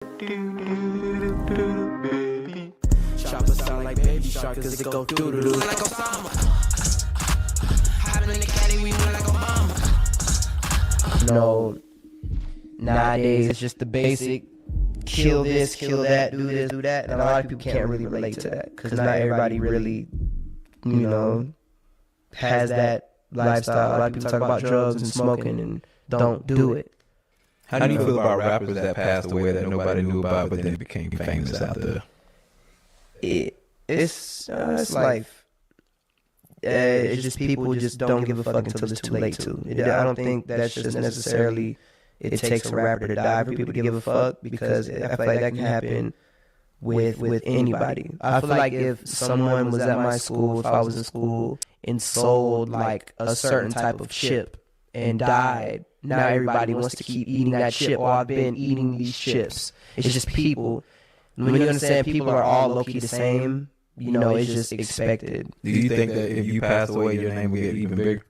Baby. Chopper sound like baby shark cause it go doo-doo-doo. Like Osama. Hopping in the caddy, we went like Obama. No, nowadays it's just the basic kill this, kill that, do this, do that. And a lot of people can't really relate to that because not everybody really, has that lifestyle. A lot of people talk about drugs and smoking and don't do it. How do you feel about rappers that passed away that nobody knew about but then became famous out there? It's life. It's just people just don't give a fuck until it's too late to. I don't think that's just necessarily it takes a rapper to die for people to give a fuck because I feel like that can happen with anybody. I feel like if someone was at my school, if I was in school and sold like a certain type of chip and died, now everybody wants to keep eating that chip. I've been eating these chips. It's just people. When you understand people are all low-key the same, it's just expected. Do you think that if you pass away, your name will get even bigger?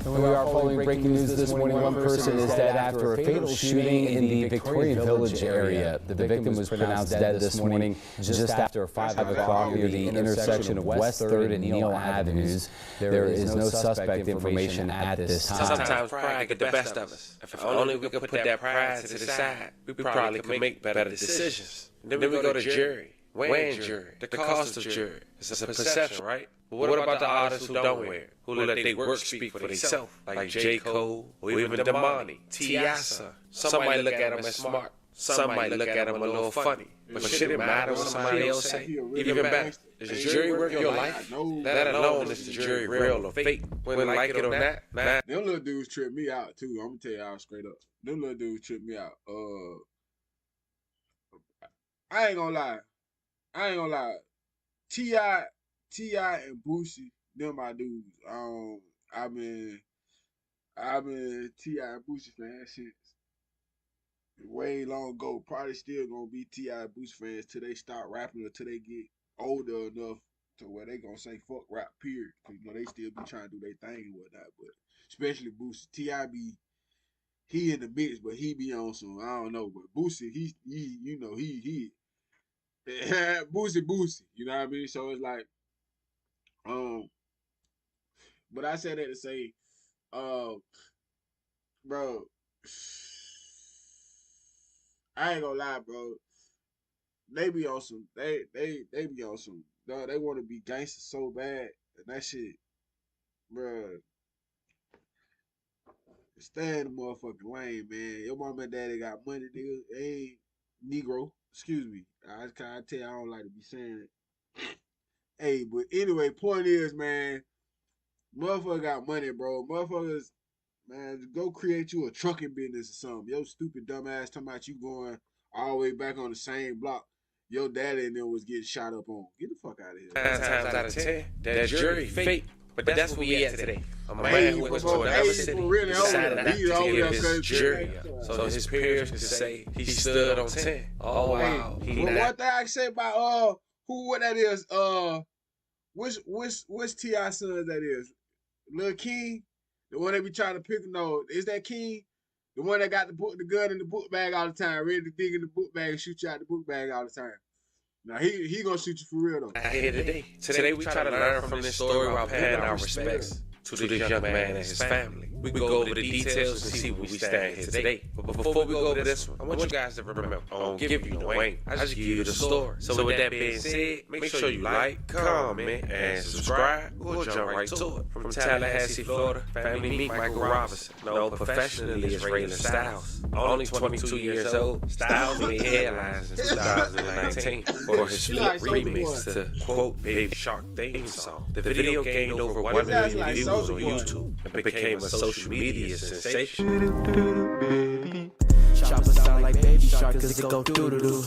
We are following breaking news this morning. One person is dead after a fatal shooting in the Victorian Village area. The victim was pronounced dead this morning just after 5 o'clock near the intersection of West 3rd and Neal Avenues. There is no suspect information at this time. Sometimes pride get the best of us. If only we could put that pride to the side, we probably could make better decisions. Then we go to jury, weighing jury, the cost of jury. It's a perception, right? But what about the artists who don't wear it, who let their work speak for themselves, like J. Cole or even Damani, Tiasa? Some might look at them as smart, some might look at them a little funny. But should it matter what somebody else say? Even better, is the jury worth your life? Let alone is the jury real or fake? Wouldn't like it or not? Them little dudes trip me out too. I'm gonna tell y'all straight up. Them little dudes trip me out. I ain't gonna lie. T.I. and Boosie, them my dudes. I've been T.I. and Boosie fans since way long ago. Probably still gonna be T.I. and Boosie fans till they start rapping or till they get older enough to where they gonna say fuck rap, period. Cause they still be trying to do their thing and whatnot. But especially Boosie, T.I. he in the mix, but he be on some, I don't know. But Boosie, he Boosie, you know what I mean? So it's like, but I said that to say, bro, I ain't gonna lie, bro. They be on some, they be on some, they want to be gangsters so bad, and that shit, bro. Stay in the motherfucking lane, man. Your mama and daddy got money, nigga. They ain't Negro. Excuse me. I tell you, I don't like to be saying it. Hey, but anyway, point is, man, motherfucker got money, bro. Motherfuckers, man, go create you a trucking business or something. Your stupid dumb ass talking about you going all the way back on the same block. Your daddy and them was getting shot up on. Get the fuck out of here. 9 times out of 10, that jury fake. But that's where we at today. A man who went to another city decided not to give his jury up. So his peers could say he stood on 10. Oh, wow. But one thing I can say about what that is, which T.I. sons that is? Lil King? The one that be trying to pick, no, is that King? The one that got the gun in the book bag all the time, ready to dig in the book bag and shoot you out the book bag all the time. Now, he gonna shoot you for real, though. Today we try to learn from this story while paying our respects to this young man and his family. We go over the details and see where we stand here today. But before we go over this one, I want you guys to remember, I don't give you no ain't. I just give you the story. So with that being said, make sure you like, comment, and subscribe. We'll jump right to it. From Tallahassee, Florida, family meet Michael Robinson, known professionally as Raylan Styles. Only 22 years old, Styles made headlines in 2019 for his flip remix to, quote, Baby Shark theme song. The video gained over 1 million views on YouTube and became a social media sensation. Chopper sound like baby shark cause it go doo-doo-doo.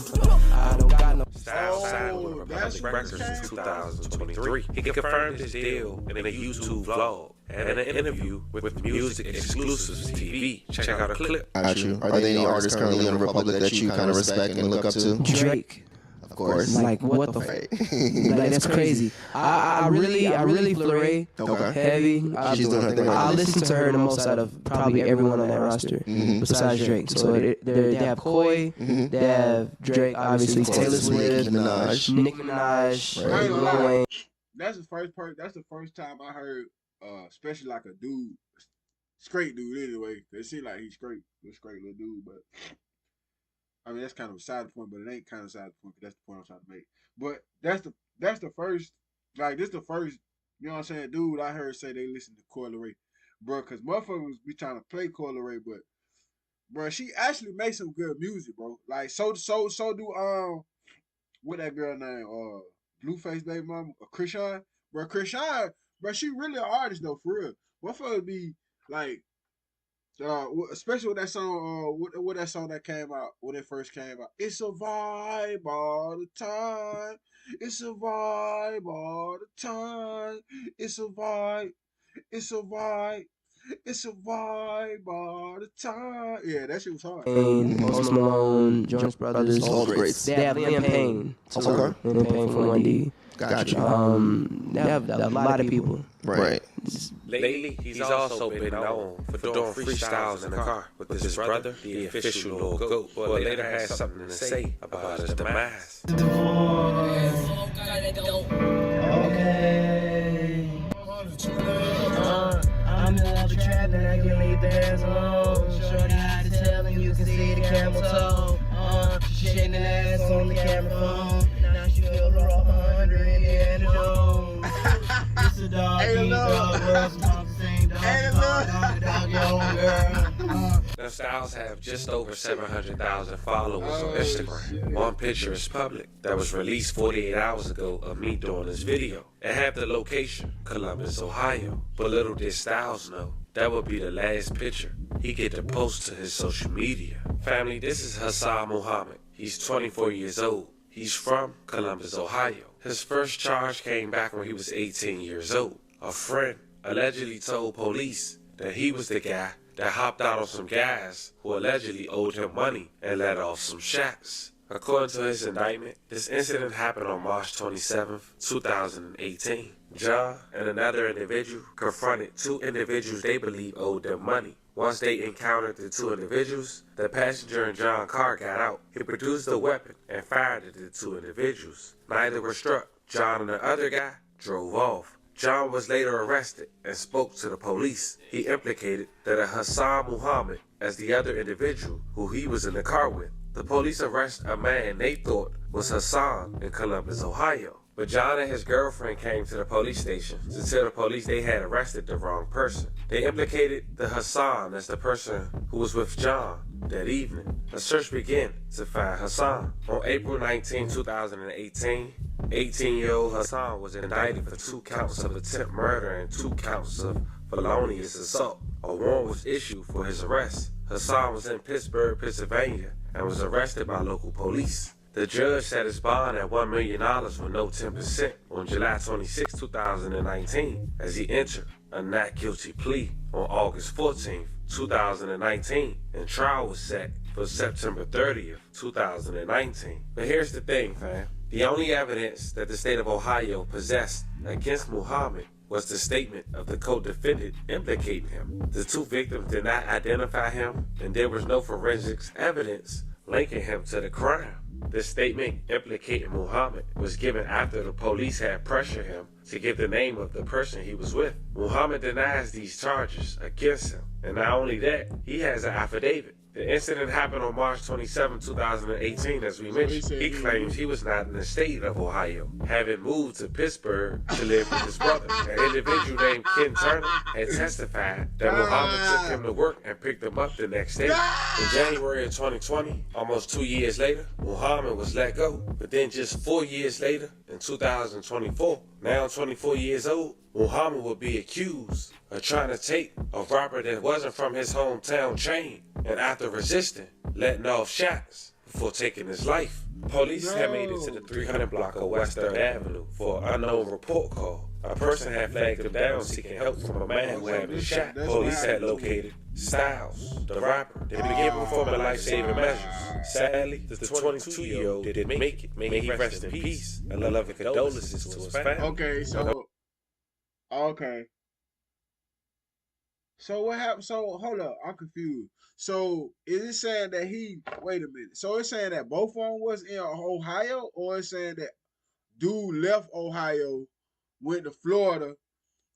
I don't got no. Styles signed with Republic Records in 2023. He confirmed his deal in a YouTube vlog and an interview with Music Exclusives TV. Check out a clip. Got you. Are there any artists currently in the Republic that you kind of respect and look up to? Drake. Of course. Like, what the Right. Like, that's crazy. I really Fleury Okay. heavy. She's doing her thing. I listen to her the most out of probably everyone on that roster besides Drake. So they have Koi, they have Drake, obviously Taylor Swift, Nicki Minaj, I ain't gonna Lil lie. Wayne. That's the first time I heard, especially like a dude, straight dude anyway. It seemed like he's straight, a straight little dude, but I mean that's kind of a side point, but it ain't kind of side point. 'Cause that's the point I'm trying to make. But that's the first, like this the first, you know what I'm saying, dude I heard say they listen to Coi Leray, bro, because motherfuckers be trying to play Coi Leray, but bro, she actually makes some good music, bro. Like so do what that girl name, Blueface baby mama, Krishan, bro. Krishan, bro, she really an artist though, for real. Motherfuckers be like, especially with that song, what that song that came out when it first came out. It's a vibe all the time. It's a vibe all the time. It's a vibe. It's a vibe. It's a vibe all the time. Yeah, that shit was hard. Post Malone, Jonas Brothers, All the greats. They have Liam Payne. Okay. Liam Payne from 1D. Gotcha. They have a lot of people. Right. Lately, he's also been known for doing freestyles in the car with his brother, the official Lil Goat, but later had something to say about his demise. I'm in love with trap and I can leave the hands alone. Shorty out of tail and you can see the camel toe. She shaking that ass on the camera phone. Now she feel rough 100 Indiana Jones. It's a dog, eat dog, girls talk the same dog, your own girl. Them styles have just over 700,000 followers on Instagram. One picture is public that was released 48 hours ago of me doing this video. It had the location, Columbus, Ohio. But little did Styles know, that would be the last picture he get to post to his social media. Family, this is Hassan Muhammad. He's 24 years old. He's from Columbus, Ohio. His first charge came back when he was 18 years old. A friend allegedly told police that he was the guy that hopped out on some guys who allegedly owed him money and let off some shots. According to his indictment, this incident happened on March 27, 2018. John and another individual confronted two individuals they believe owed them money. Once they encountered the two individuals, the passenger in John's car got out. He produced a weapon and fired at the two individuals. Neither were struck. John and the other guy drove off. John was later arrested and spoke to the police. He implicated that a Hassan Muhammad as the other individual who he was in the car with. The police arrested a man they thought was Hassan in Columbus, Ohio. But John and his girlfriend came to the police station to tell the police they had arrested the wrong person. They implicated the Hassan as the person who was with John that evening. A search began to find Hassan. On April 19, 2018, 18-year-old Hassan was indicted for 2 counts of attempted murder and 2 counts of felonious assault. A warrant was issued for his arrest. Hassan was in Pittsburgh, Pennsylvania, and was arrested by local police. The judge set his bond at $1 million with no 10% on July 26, 2019, as he entered a not guilty plea on August 14, 2019, and trial was set for September 30th, 2019. But here's the thing, fam. The only evidence that the state of Ohio possessed against Muhammad was the statement of the co-defendant implicating him. The 2 victims did not identify him, and there was no forensics evidence linking him to the crime. The statement implicating Muhammad was given after the police had pressured him to give the name of the person he was with. Muhammad denies these charges against him, and not only that, he has an affidavit. The incident happened on March 27, 2018, as we mentioned. He claims he was not in the state of Ohio, having moved to Pittsburgh to live with his brother. An individual named Ken Turner had testified that Muhammad took him to work and picked him up the next day. In January of 2020, almost 2 years later, Muhammad was let go. But then just 4 years later, in 2024, now 24 years old, Muhammad would be accused of trying to take a rapper that wasn't from his hometown chain, and after resisting, letting off shots. before taking his life. Police had made it to the 300 block of West 3rd Avenue for an unknown report call. A person had flagged him down seeking help from a man who had been shot. Police had located Styles, the rapper. They began performing life-saving measures. Sadly, the 22-year-old didn't make it. May he rest in peace. And loving condolences to his family. Okay, so what happened? So hold up, I'm confused. So is it saying that wait a minute. So it's saying that both of them was in Ohio, or it's saying that dude left Ohio, went to Florida,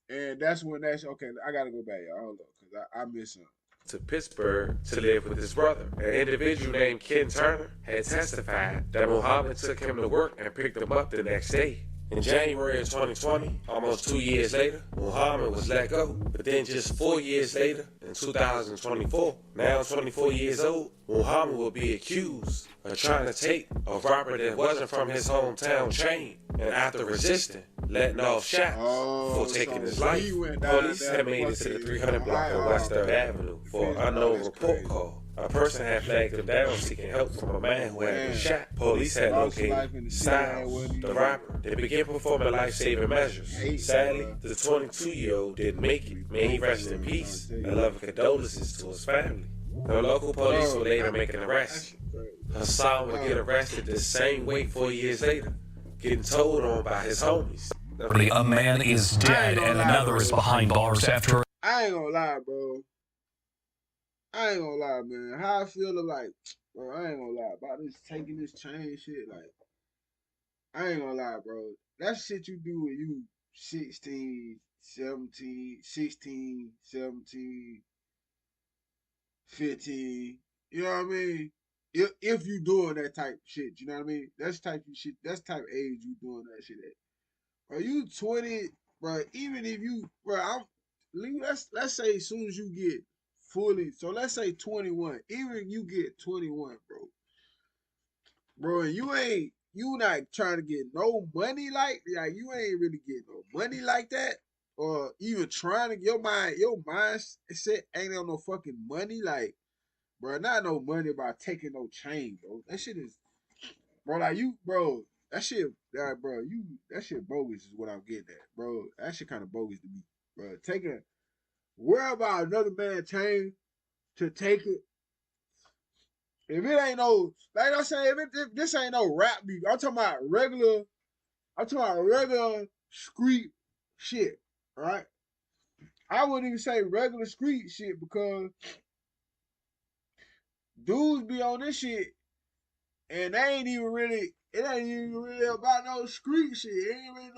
and that's when okay, I gotta go back, y'all. Hold up, because I missed something. To Pittsburgh to live with his brother. An individual named Ken Turner had testified that Muhammad took him to work and picked him up the next day. In January of 2020, almost 2 years later, Muhammad was let go. But then just 4 years later, in 2024, now 24 years old, Muhammad will be accused of trying to take a robber that wasn't from his hometown chain, and after resisting, letting off shots before taking his life. Police had made it to the 300 block of West 3rd Avenue for an unknown report call. A person had flagged him down seeking help from a man who had been shot. Police had located Styles, the rapper. They began performing life-saving measures. Sadly, the 22-year-old didn't make it. May he rest in peace and loving condolences to his family. The local police were later make an arrest. Hassan would get arrested the same way 4 years later, getting told on by his homies. A man is dead and another is behind bars after... I ain't gonna lie, bro. I ain't gonna lie, man. How I feel like, bro, I ain't gonna lie about this taking this chain shit. Like, I ain't gonna lie, bro. That shit you do when you 16, 17, 16, 17, 15. You know what I mean? If you doing that type of shit, you know what I mean? That's type of shit. That's type of age you doing that shit at. Bro, you 20, bro. Even if you, bro, let's say as soon as you get fully, so let's say 21. Even if you get 21, bro, and you not trying to get no money like you ain't really getting no money like that, or even trying to your mindset ain't on no fucking money, like, bro, not no money about taking no chain, bro. That shit is, bro, like you, bro, that shit, bro, that shit bogus is what I'm getting at, bro. That shit kind of bogus to me, bro. Worry about another man's chain to take it. If it ain't no, like I'm saying, if this ain't no rap beat, I'm talking about regular street shit, right? I wouldn't even say regular street shit because dudes be on this shit and it ain't even really about no street shit. It ain't really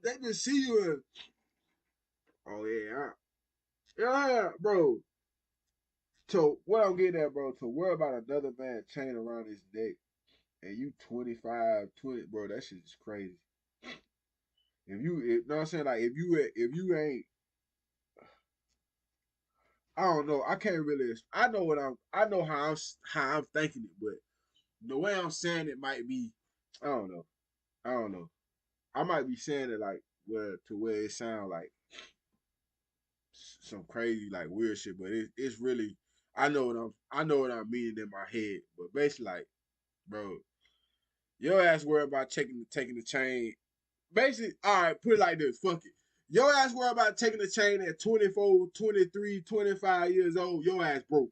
they just see you and, oh yeah, bro. So what I'm getting at, bro, to worry about another man's chain around his neck and you 25, 20, bro, that shit is crazy. You know what I'm saying? Like if you ain't, I don't know. I can't really. I know how I'm thinking it, but the way I'm saying it might be, I don't know. I might be saying it like where it sound like some crazy like weird shit, but it's really, I know what I'm meaning in my head. But basically, like, bro, your ass worried about taking the chain. Basically, all right, put it like this. Fuck it. Your ass worried about taking the chain at 24, 23, 25 years old. Your ass broke.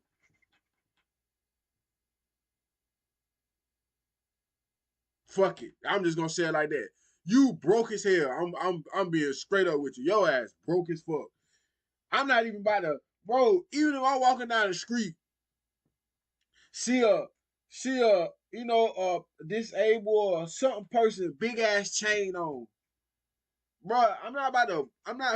Fuck it. I'm just gonna say it like that. You broke as hell. I'm being straight up with you. Your ass broke as fuck. I'm not even about to, bro. Even if I'm walking down the street, see a disabled or something person, big ass chain on. Bro, I'm not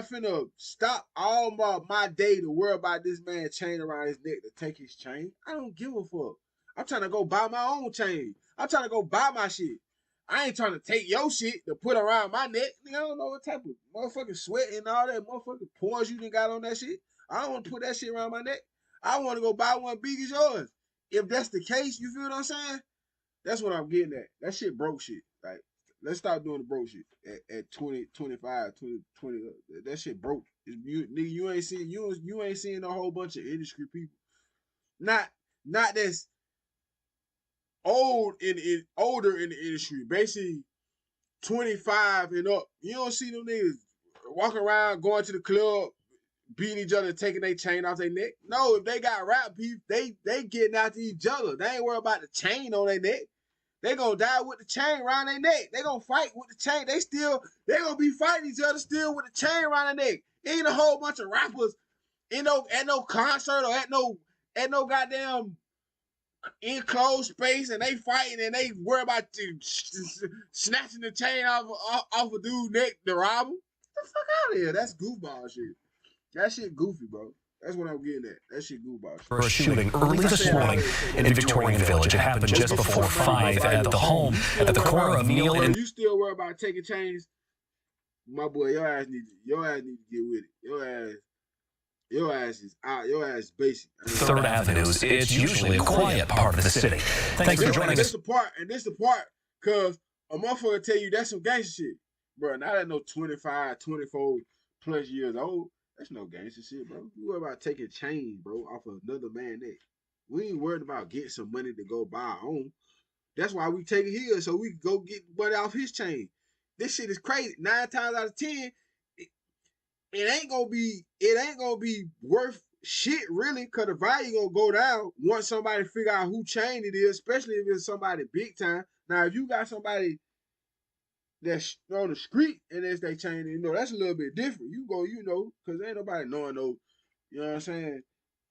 finna stop all my day to worry about this man chain around his neck to take his chain. I don't give a fuck. I'm trying to go buy my own chain. I'm trying to go buy my shit. I ain't trying to take your shit to put around my neck. I don't know what type of motherfucking sweat and all that motherfucking pores you done got on that shit. I don't want to put that shit around my neck. I want to go buy one big as yours. If that's the case, you feel what I'm saying? That's what I'm getting at. That shit broke shit. Like, let's stop doing the broke shit at 20, 25, 20. That shit broke. You ain't seeing a whole bunch of industry people. Not that's older in the industry, basically 25 and up. You don't see them niggas walking around, going to the club, beating each other, taking their chain off their neck. No, if they got rap beef, they getting after each other. They ain't worried about the chain on their neck. They gonna die with the chain around their neck. They gonna fight with the chain. They gonna be fighting each other still with the chain around their neck. Ain't a whole bunch of rappers at no concert or at no goddamn enclosed space, and they fighting and they worry about snatching the chain off a dude's neck to rob him. Get the fuck out of here. That's goofball shit. That shit goofy, bro. That's what I'm getting at. That shit goofball shit. For a shooting early this morning in Victorian Village. It happened just before 5 at the home at the corner of Neal and... You still worry about taking chains? My boy, your ass need to get with it. Your ass is out. Your ass is basic. 3rd Avenue. It's usually a quiet part of the city. Thanks for joining us. This the part, because a motherfucker tell you that's some gangster shit. Bro, not at no 25, 24 plus years old. That's no gangster shit, bro. You worry about taking chains, bro, off of another man's neck. We ain't worried about getting some money to go buy our own. That's why we take it here, so we can go get money off his chain. This shit is crazy. 9 times out of 10, it ain't gonna be worth shit really, cause the value gonna go down once somebody figure out who chain it is, especially if it's somebody big time. Now, if you got somebody that's on the street and it's they chain, that's a little bit different. You go, cause ain't nobody knowing no, you know what I'm saying?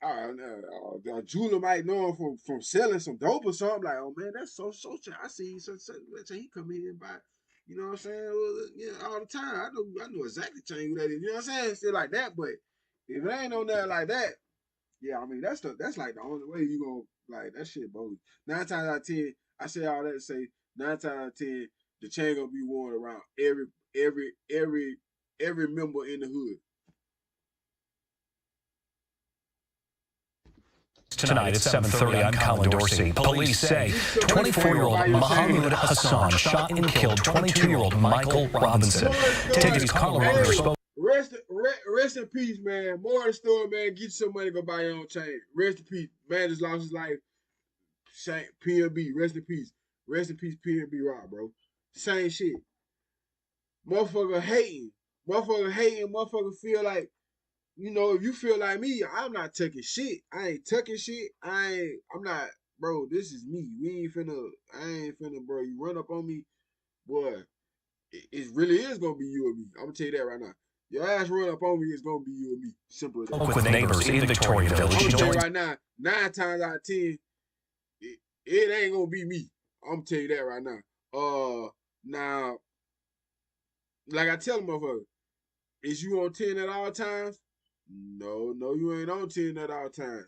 A jeweler might know him from selling some dope or something. Like, oh man, that's so. I seen such he come in and buy. You know what I'm saying? Well, all the time. I know exactly chain who that is. You know what I'm saying? Shit like that. But if it ain't on there like that, yeah, I mean that's like the only way you gonna like that shit, bro. 9 times out of 10, I say all that to say 9 times out of 10, the chain gonna be worn around every member in the hood. Tonight at 7:30, I'm Colin Dorsey. Police say 24-year-old Mohammed Hassan shot and killed 22-year-old Michael Robinson. Detectives Colorado spoke. Rest in peace, man. More of the story, man. Get you some money, go buy your own chain. Rest in peace. Man just lost his life. PNB, rest in peace. Rest in peace, PNB Rock, bro. Same shit. Motherfucker hating. Motherfucker feel like, if you feel like me, I'm not taking shit. I ain't tucking shit. I'm not, bro, this is me. I ain't finna, bro. You run up on me, boy, it really is gonna be you and me. I'm gonna tell you that right now. Your ass run up on me, it's gonna be you and me. Simple as that. With neighbors in Victorian Village. I'm gonna tell you right now, 9 times out of 10, it ain't gonna be me. I'm gonna tell you that right now. Now, like I tell them, motherfucker, is you on 10 at all times? No, you ain't on 10 at all times.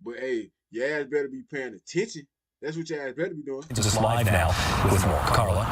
But hey, your ass better be paying attention. That's what your ass better be doing. This is live now with more. Carla.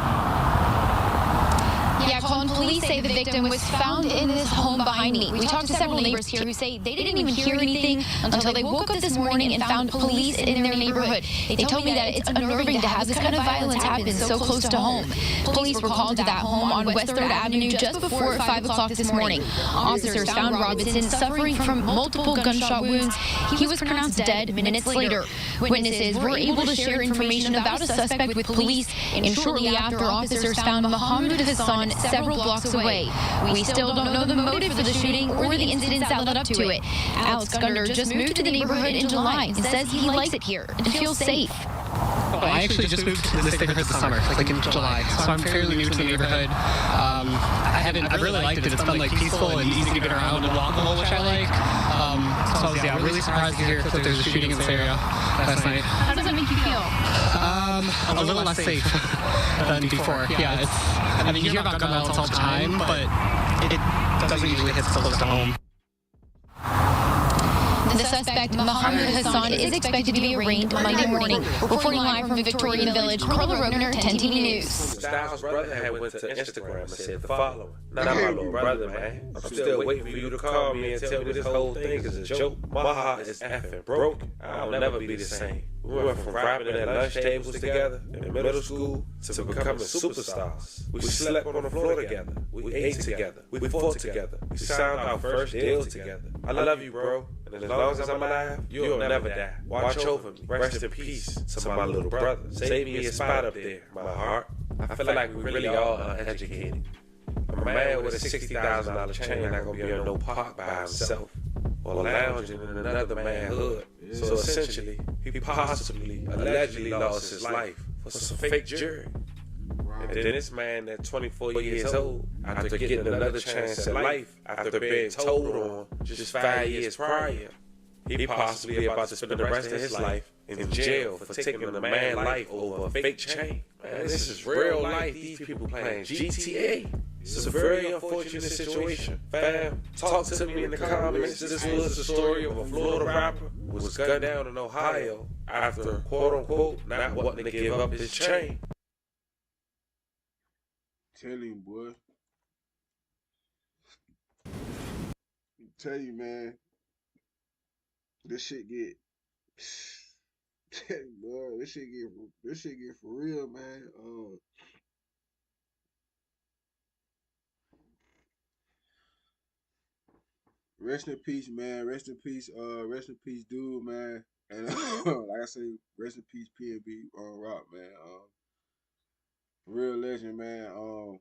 Yeah, Colin, police say the victim was found in this home behind me. We talked to several neighbors here who say they didn't even hear anything until they woke up this morning and found police in their neighborhood. They told me that it's unnerving to have this kind of violence happen so close to home. Police were called to that home on West 3rd Avenue just before 5 o'clock this morning. Officers found Robinson suffering from multiple gunshot wounds. He was pronounced dead minutes later. Witnesses were able to share information about a suspect with police, and shortly after, officers found Mohammed Hassan several blocks away. We still don't know the motive for the shooting or the incidents that led up to it. Alex Gunder just moved to the neighborhood in July and says he likes it here and feels safe. I actually just moved to this neighborhood this summer, like in July, so I'm fairly new to the neighborhood. I really liked it. It's been like peaceful and easy to get around and walkable, which I like. So I was really surprised to hear that there's a shooting in this area last night. How does that make you feel? A little less safe than before. Yeah, you hear about gun violence all the time, but it doesn't usually hit so close to home. The suspect, Mohammed Hassan, is expected to be arraigned Monday morning. Reporting live from Victorian Village, Carla Rogner, 10 TV News. Styles' brother had went to Instagram and said the following. Not my little brother, man. I'm still waiting for you to call me and tell me this whole thing is a joke. My heart is effing broken. I'll never be the same. We went from rapping at lunch tables together in middle school to becoming superstars. We slept on the floor together. We ate together. We fought together. We signed our first deals together. I love you, bro. And as long as I'm alive, you'll never die. Watch over me. Rest in peace to my little brother. Save me a spot up there, my heart. I feel like we really all uneducated. A man with a $60,000 chain not gonna be on no park by himself or lounging in another man's hood. So essentially, he possibly, allegedly lost his life for some fake jury. And then this man that's 24 years old, after getting another chance at life, after being told on just 5 years prior, he possibly about to spend the rest of his life in jail for taking a man's life over a fake chain. Man, this is real life. These people playing GTA. It's a very unfortunate situation. Fam, talk to me in the comments. This was the story of a Florida rapper who was gunned down in Ohio after, quote unquote, not wanting to give up his chain. Tell him, boy. Tell you, man. This shit get, boy. This shit get for real, man. Rest in peace, man. Rest in peace, dude, man. And like I say, rest in peace, PNB on Rock, man. Real legend, man.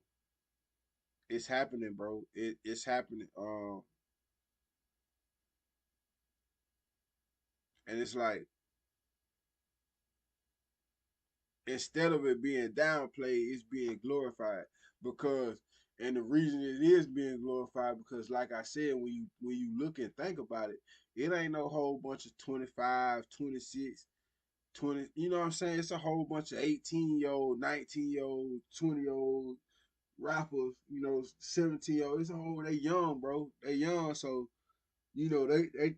It's happening, bro. It's happening. And it's like, instead of it being downplayed, it's being glorified. And the reason it is being glorified, because like I said, when you look and think about it, it ain't no whole bunch of 25, 26, 20, you know what I'm saying? It's a whole bunch of 18-year-old, 19-year-old, 20-year-old rappers, 17-year-old. It's a whole, they young, bro. They young, so, they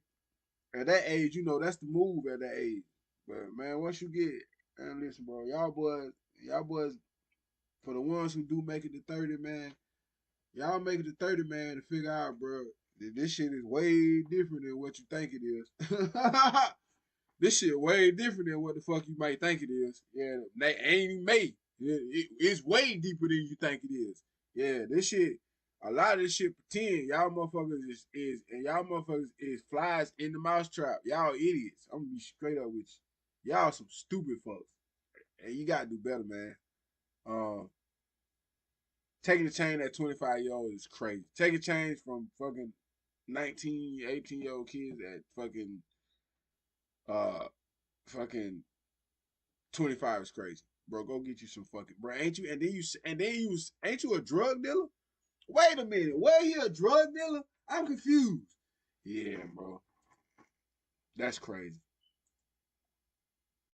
at that age, that's the move at that age. But man, once you get, and listen, bro, y'all boys, for the ones who do make it to 30, man, y'all make it to 30, man, to figure out, bro, that this shit is way different than what you think it is. This shit way different than what the fuck you might think it is. Yeah, they ain't even made. It's way deeper than you think it is. Yeah, this shit, a lot of this shit pretend. Y'all motherfuckers is flies in the mousetrap. Y'all idiots. I'm gonna be straight up with you. Y'all some stupid folks. And you gotta do better, man. Taking the chain at 25-year-old is crazy. Taking chains from fucking 19, 18-year-old kids at fucking 25 is crazy. Bro, go get you some fucking, bro. Ain't you ain't you a drug dealer? Wait a minute. Where he a drug dealer? I'm confused. Yeah, bro. That's crazy.